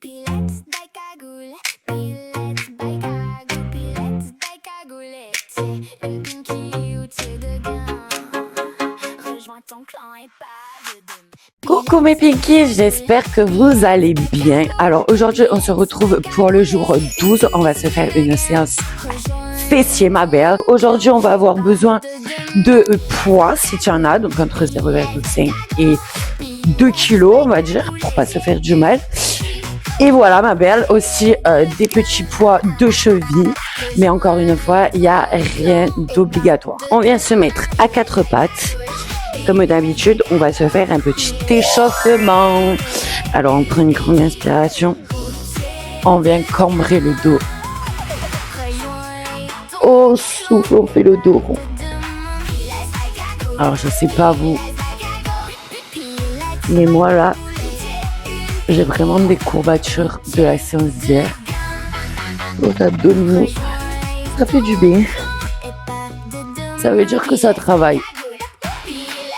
Pilettes by cagoule, pilettes by cagoule, pilettes by cagoulette. C'est une pinky ou t'es dedans. Rejoins ton clan et pas de demain. Coucou mes Pinkies, j'espère que vous allez bien. Alors aujourd'hui on se retrouve pour le jour 12, on va se faire une séance fessier ma belle. Aujourd'hui on va avoir besoin de poids si tu en as, donc entre 0,5 et 2 kilos on va dire, pour pas se faire du mal. Et voilà ma belle, aussi des petits poids de cheville, mais encore une fois il n'y a rien d'obligatoire. On vient se mettre à quatre pattes. Comme d'habitude, on va se faire un petit échauffement. Alors, on prend une grande inspiration. On vient cambrer le dos. On souffle, on fait le dos rond. Alors, je sais pas vous, mais moi là, j'ai vraiment des courbatures de la séance d'hier. Aux abdominaux, ça fait du bien. Ça veut dire que ça travaille.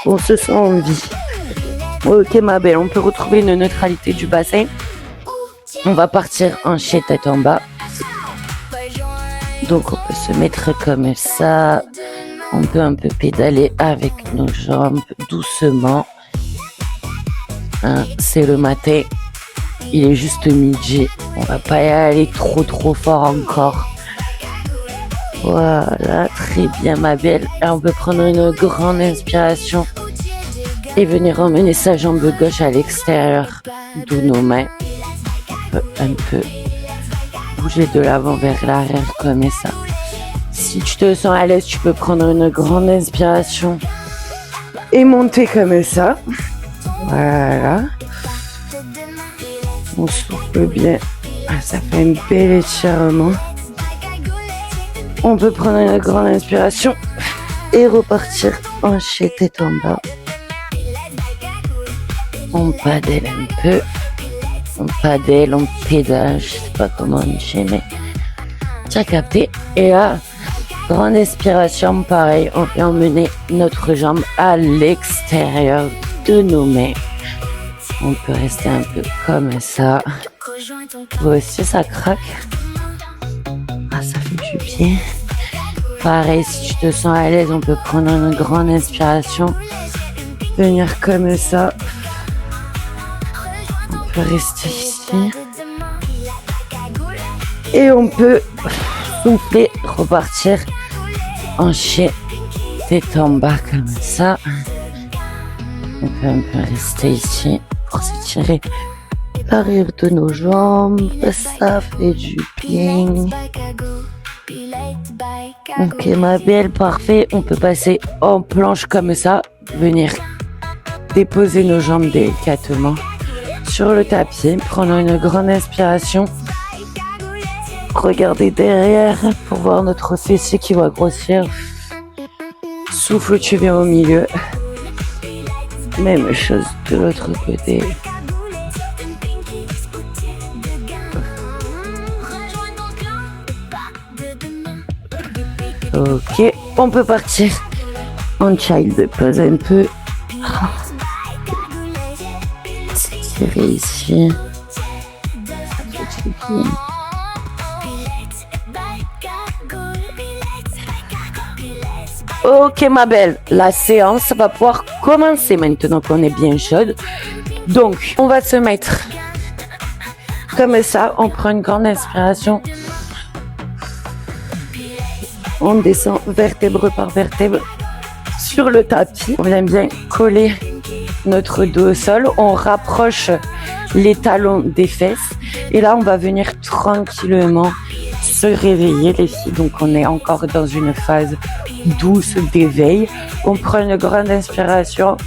On se sent en vie. Ok ma belle, on peut retrouver une neutralité du bassin. On va partir en chien tête en bas. Donc on peut se mettre comme ça. On peut un peu pédaler avec nos jambes doucement. Hein, c'est le matin. Il est juste midi. On va pas y aller trop fort encore. Voilà, très bien ma belle. Et on peut prendre une grande inspiration et venir emmener sa jambe gauche à l'extérieur de nos mains. On peut un peu bouger de l'avant vers l'arrière comme ça. Si tu te sens à l'aise, tu peux prendre une grande inspiration et monter comme ça. Voilà. On souffle bien. Ah, ça fait un bel étirement. On peut prendre une grande inspiration et repartir en chien tête en bas. On padelle un peu. On padelle, on pédale. Je sais pas comment on dit, mais tu as capté. Et là, grande inspiration, pareil. On peut emmener notre jambe à l'extérieur de nos mains. On peut rester un peu comme ça. Vous aussi, ça craque. Ah, ça fait du bien. Pareil, si tu te sens à l'aise, on peut prendre une grande inspiration. Venir comme ça. On peut rester ici. Et on peut souffler, repartir en chien tête en bas comme ça. On peut un peu rester ici pour s'étirer l'arrière de nos jambes. Ça fait du bien. Ok ma belle, parfait. On peut passer en planche comme ça. Venir déposer nos jambes délicatement sur le tapis. Prendre une grande inspiration. Regardez derrière pour voir notre fessier qui va grossir. Souffle, tu viens au milieu. Même chose de l'autre côté. Ok, on peut partir en child pose un peu. S'étirer ici. Ok ma belle, la séance va pouvoir commencer maintenant qu'on est bien chaude. Donc, on va se mettre comme ça, on prend une grande inspiration. On descend vertèbre par vertèbre sur le tapis. On vient bien coller notre dos au sol. On rapproche les talons des fesses. Et là, on va venir tranquillement se réveiller, les filles. Donc, on est encore dans une phase douce d'éveil. On prend une grande inspiration.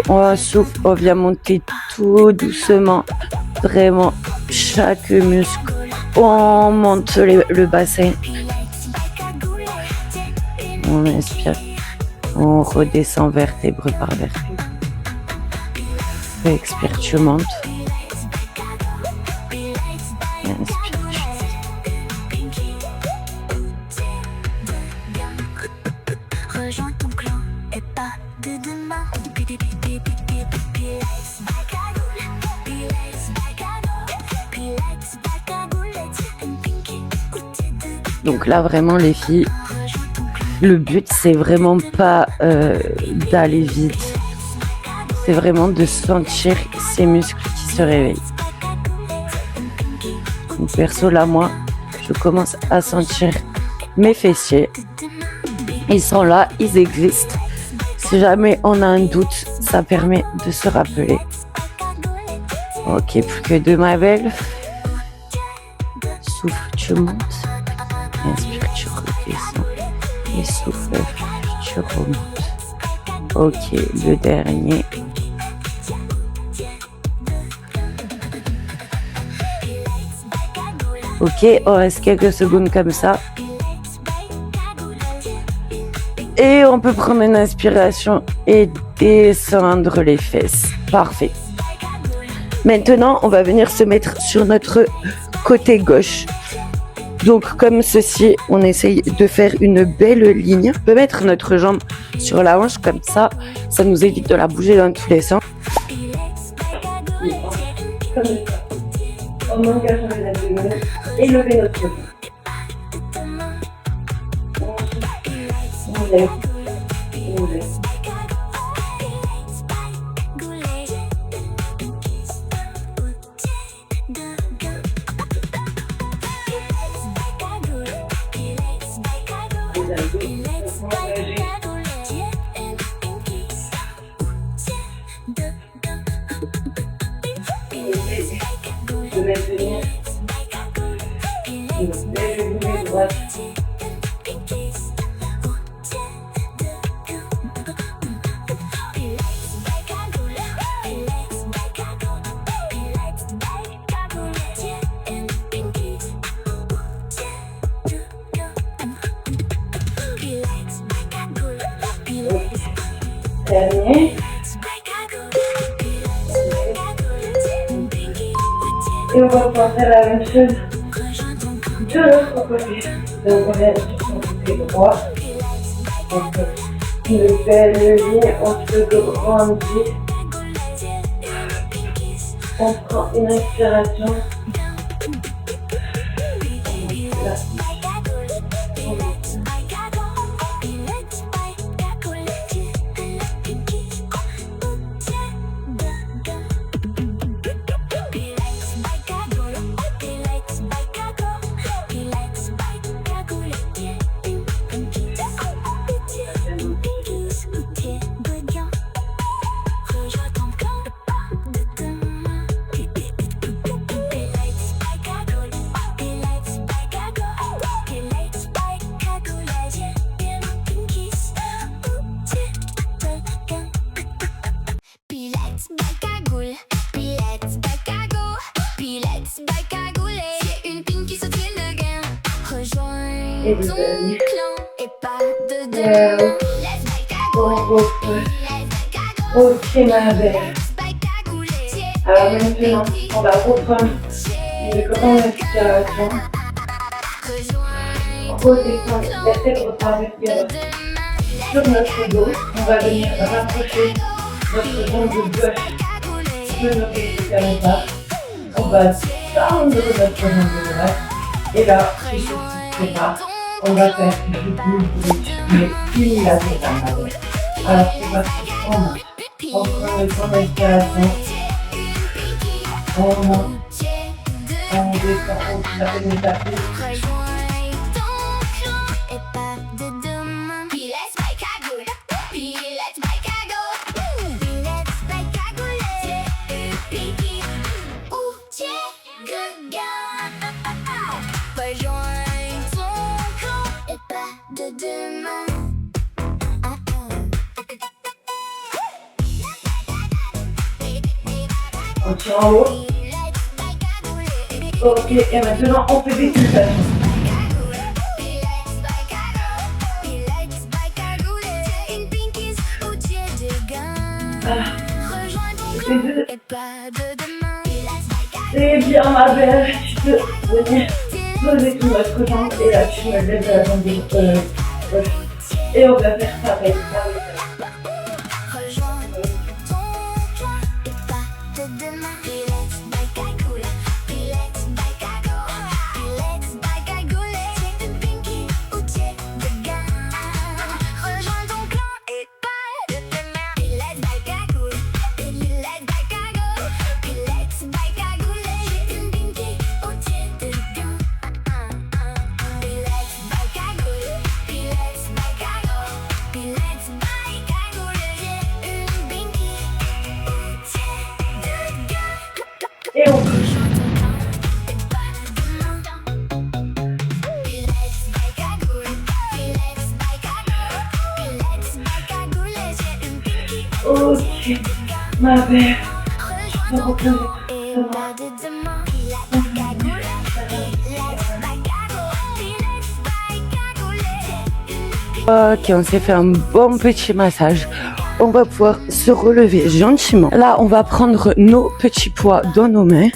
On souffle. On vient monter tout doucement. Vraiment, chaque muscle. On monte le bassin. On inspire, on redescend vertèbre par vertèbre. Expire, tu montes. Inspire, tu Rejoins ton clan et pas de demain. Pilettes by cagoule, pilettes by cagoule. Donc là, vraiment, les filles, le but, c'est vraiment pas d'aller vite. C'est vraiment de sentir ces muscles qui se réveillent. Donc, perso, là, moi, je commence à sentir mes fessiers. Ils sont là, ils existent. Si jamais on a un doute, ça permet de se rappeler. Ok, plus que deux, ma belle. Souffle, tu montes. Inspire, tu redescends. Et souffle, tu remontes. Ok, le dernier. Ok, on reste quelques secondes comme ça. Et on peut prendre une inspiration et descendre les fesses. Parfait. Maintenant, on va venir se mettre sur notre côté gauche. Donc, comme ceci, on essaye de faire une belle ligne. On peut mettre notre jambe sur la hanche comme ça. Ça nous évite de la bouger dans tous les sens. Comme ça. On engage les abdominaux et lever notre genou. On lève. On lève. De maintenir une belle ligne droite. Dernier. Et on va pouvoir faire la même chose de l'autre côté. Donc on est sur son côté droit. Donc une belle ligne, on se grandit. On prend une inspiration. Là. Et le dernier. On reprend. Ok ma belle. Alors maintenant, on va reprendre une grande inspiration. Redescendre, laissez votre respiration sur notre dos. On va venir rapprocher notre jambe gauche de notre épaule comme ça. On va tendre notre jambe droite. Et là, si je vous prépare, on va faire du bridge, mais unilatéral. Alors c'est parti, on monte. On prend une grande inspiration. On monte. On descend, on tape une tapis. On tire en haut. Ok, et maintenant on fait des pulsations. C'est bien ma belle, tu peux venir poser tout notre jambe et là tu me lèves la jambe gauche. Et on va faire pareil. Ma belle. Rejoins et au-delà de demain. Pilates, cagoule, Pilates, by cagoule, Pilates, by cagoule. Ok, on s'est fait un bon petit massage. On va pouvoir se relever gentiment. Là, on va prendre nos petits poids dans nos mains.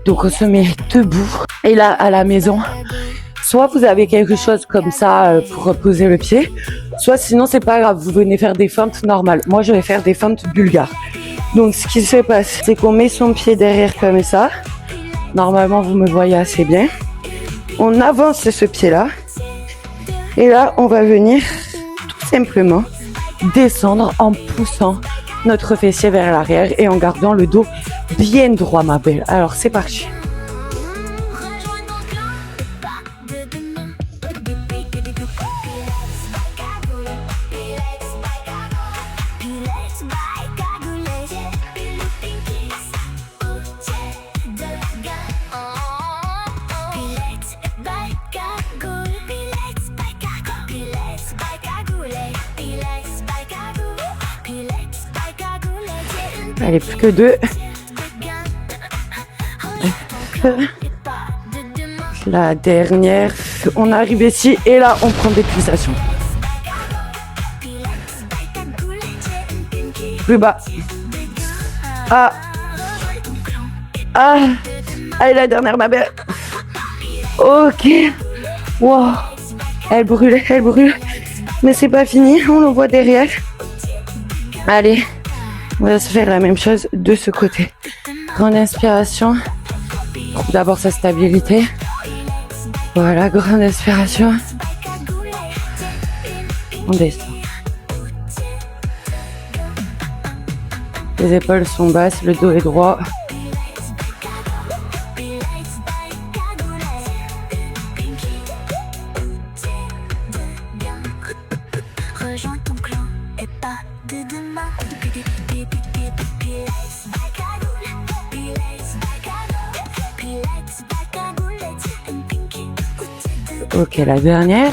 Donc, on se met debout. Et là, à la maison, soit vous avez quelque chose comme ça pour poser le pied, soit sinon, c'est pas grave, vous venez faire des fentes normales. Moi, je vais faire des fentes bulgares. Donc, ce qui se passe, c'est qu'on met son pied derrière comme ça. Normalement, vous me voyez assez bien. On avance ce pied-là. Et là, on va venir tout simplement descendre en poussant notre fessier vers l'arrière et en gardant le dos bien droit, ma belle. Alors, c'est parti. Rejoins ton clan et pas de demain. Pilates, by cagoule, Pilates, by cagoule, Pilates, by cagoule, Pilates, de gain. Pilates, by cagoule, Pilates, by cagoule, Pilates, by cagoule, Pilates, by cagoule, Pilates, by cagoule. Allez, plus que deux. La dernière. On arrive ici et là, on prend des pulsations. Plus bas. Ah. Ah. Allez, la dernière, ma belle. Ok. Wow. Elle brûle, elle brûle. Mais c'est pas fini, on le voit derrière. Allez. On va se faire la même chose de ce côté. Grande inspiration. Trouve d'abord sa stabilité. Voilà, grande inspiration. On descend. Les épaules sont basses, le dos est droit. Rejoins ton clan et pas de demain. Ok, la dernière.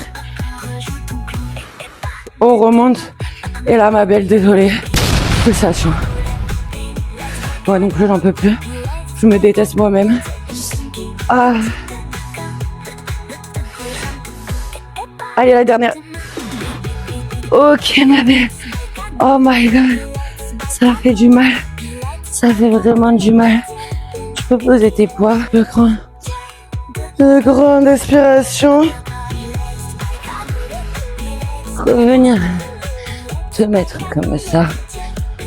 On remonte. Et là, ma belle, désolée. Pulsation. Moi non plus, j'en peux plus. Je me déteste moi-même. Ah. Allez, la dernière. Ok, ma belle. Oh my god. Ça fait du mal. Ça fait vraiment du mal. Tu peux poser tes poids. De grande inspiration. Revenir. Te mettre comme ça.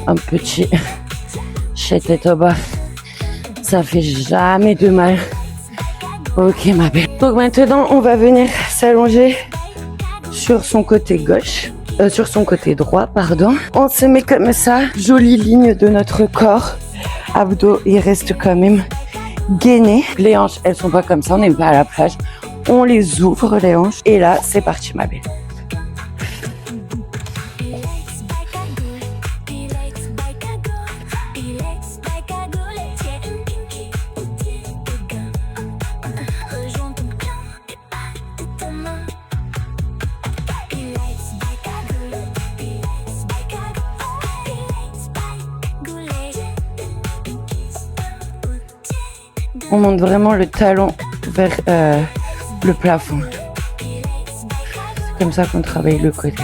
Un petit chez tête au bas. Ça fait jamais de mal. Ok, ma belle. Donc maintenant, on va venir s'allonger sur son côté gauche. Sur son côté droit, pardon. On se met comme ça. Jolie ligne de notre corps. Abdos, il reste quand même gainés. Les hanches, elles sont pas comme ça. On n'est pas à la plage. On les ouvre, les hanches. Et là, c'est parti, ma belle. On monte vraiment le talon vers le plafond. C'est comme ça qu'on travaille le côté.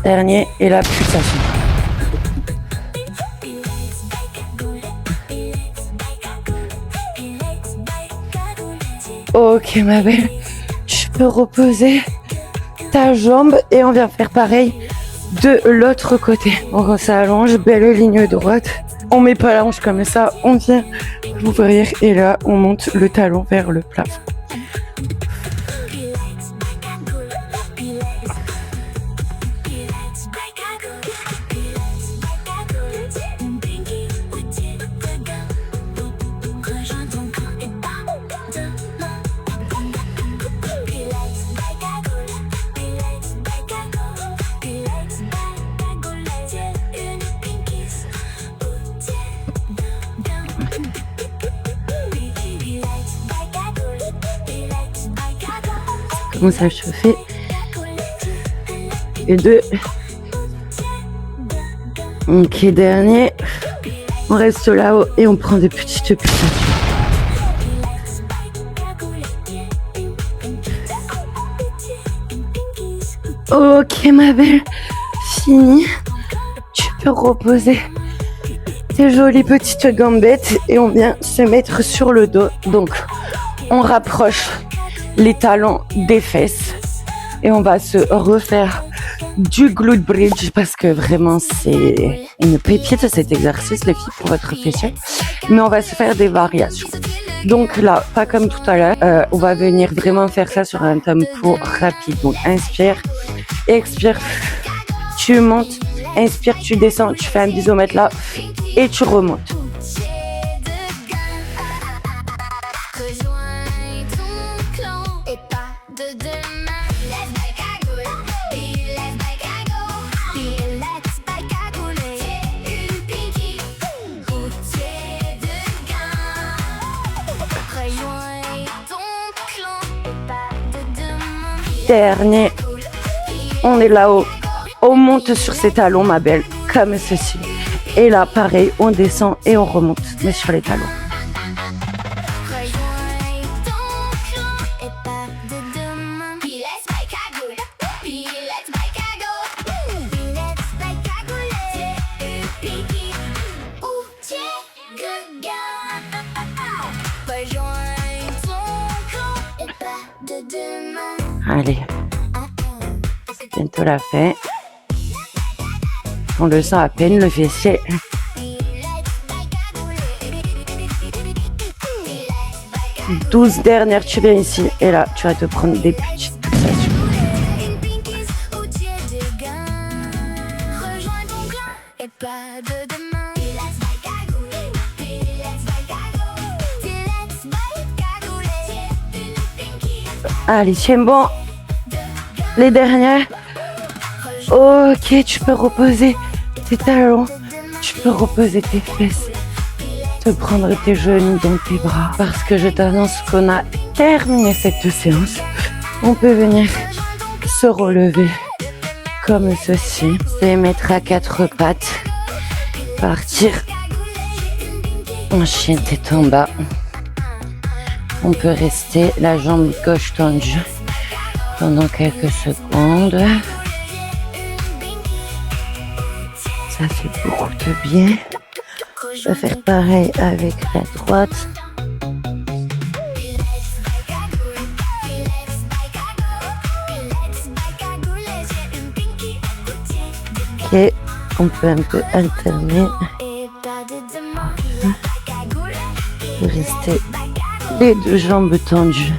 Dernier et la pulsation. Ok, ma belle, tu peux reposer ta jambe et on vient faire pareil de l'autre côté. On s'allonge, belle ligne droite. On met pas la hanche comme ça, on vient l'ouvrir et là on monte le talon vers le plafond. Commence à chauffer. Et deux. Ok, dernier. On reste là-haut et on prend des petites pulsations. Ok, ma belle. Fini. Tu peux reposer tes jolies petites gambettes et on vient se mettre sur le dos. Donc, on rapproche les talons des fesses et on va se refaire du glute bridge parce que vraiment c'est une pépite cet exercice les filles pour votre fessier, mais on va se faire des variations. Donc là, pas comme tout à l'heure, on va venir vraiment faire ça sur un tempo rapide. Donc inspire, expire, tu montes, inspire, tu descends, tu fais un bisomètre là et tu remontes. Dernier, on est là-haut, on monte sur ses talons ma belle, comme ceci. Et là pareil, on descend et on remonte, mais sur les talons. Allez, c'est bientôt la fin. On le sent à peine, le fessier. « 12 dernières, tu viens ici. Et là, tu vas te prendre des petites pulsations. Allez, tiens bon. Les dernières. Ok, tu peux reposer tes talons. Tu peux reposer tes fesses. Te prendre tes genoux dans tes bras. Parce que je t'annonce qu'on a terminé cette séance. On peut venir se relever comme ceci. Se mettre à quatre pattes. Partir en chien tête en bas. On peut rester la jambe gauche tendue pendant quelques secondes. Ça fait beaucoup de bien. On va faire pareil avec la droite. Ok, on peut un peu alterner. Rester les deux jambes tendues.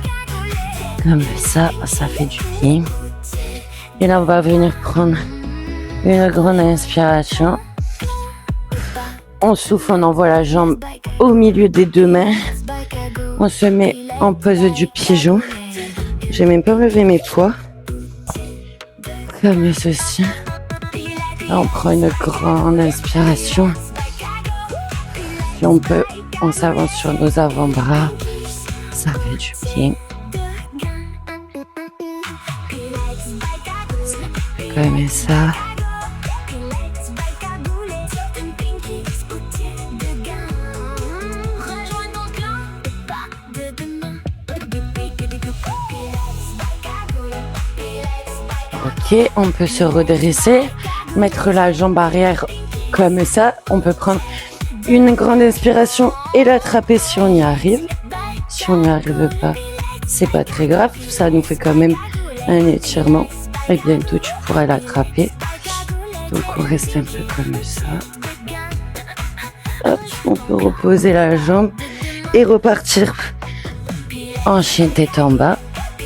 Comme ça, ça fait du bien. Et là, on va venir prendre une grande inspiration. On souffle, on envoie la jambe au milieu des deux mains. On se met en pose du pigeon. J'ai même pas levé mes poids. Comme ceci. Là, on prend une grande inspiration. Si on peut, on s'avance sur nos avant-bras. Ça fait du bien. Comme ça. Ok, on peut se redresser, mettre la jambe arrière comme ça. On peut prendre une grande inspiration et l'attraper si on y arrive. Si on n'y arrive pas, c'est pas très grave. Ça nous fait quand même un étirement. Et bientôt, tu pourras l'attraper. Donc, on reste un peu comme ça. Hop, on peut reposer la jambe et repartir en chien tête en bas.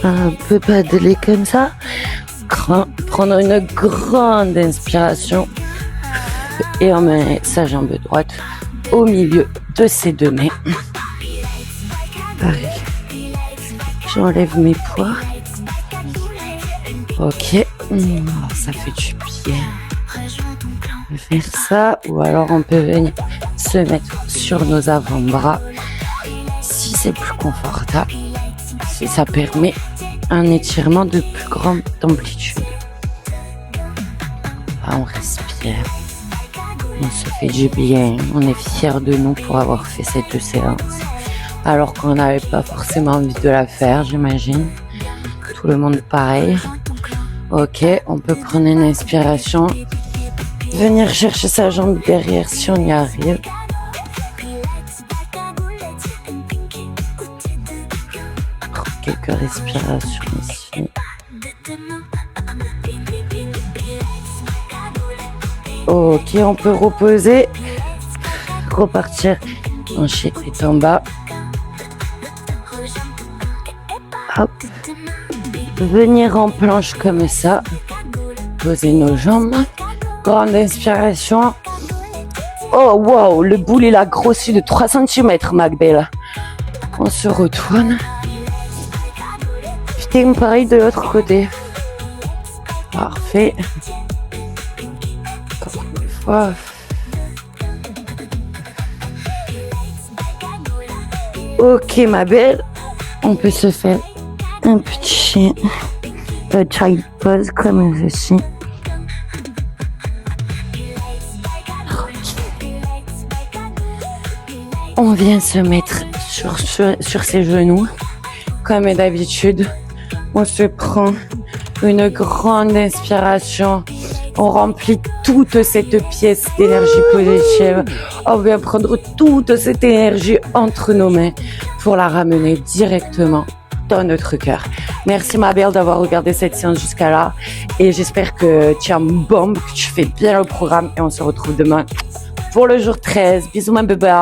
Un peu paddler comme ça. Prendre une grande inspiration et on met sa jambe droite au milieu de ses deux mains. Pareil. J'enlève mes poids. Ok. Ça fait du bien. On peut faire ça ou alors on peut venir se mettre sur nos avant-bras si c'est plus confortable. Si ça permet un étirement de plus grande amplitude. Là, on respire. On se fait du bien. On est fiers de nous pour avoir fait cette séance. Alors qu'on n'avait pas forcément envie de la faire, j'imagine. Tout le monde pareil. Ok, on peut prendre une inspiration. Venir chercher sa jambe derrière si on y arrive. Quelques respirations ici. Ok, on peut reposer. Repartir. Hancher est en bas. Hop. Venir en planche comme ça. Poser nos jambes. Grande inspiration. Oh wow, le boule il a grossi de 3 cm, ma belle. On se retourne. Putain, pareil de l'autre côté. Parfait. Encore une fois. Ok, ma belle. On peut se faire un petit child pose comme ceci. On vient se mettre sur ses genoux. Comme d'habitude, on se prend une grande inspiration. On remplit toute cette pièce d'énergie positive. On vient prendre toute cette énergie entre nos mains pour la ramener directement dans notre cœur. Merci ma belle d'avoir regardé cette séance jusqu'à là. Et j'espère que tu es en bombe, que tu fais bien le programme. Et on se retrouve demain pour le jour 13. Bisous ma bébé.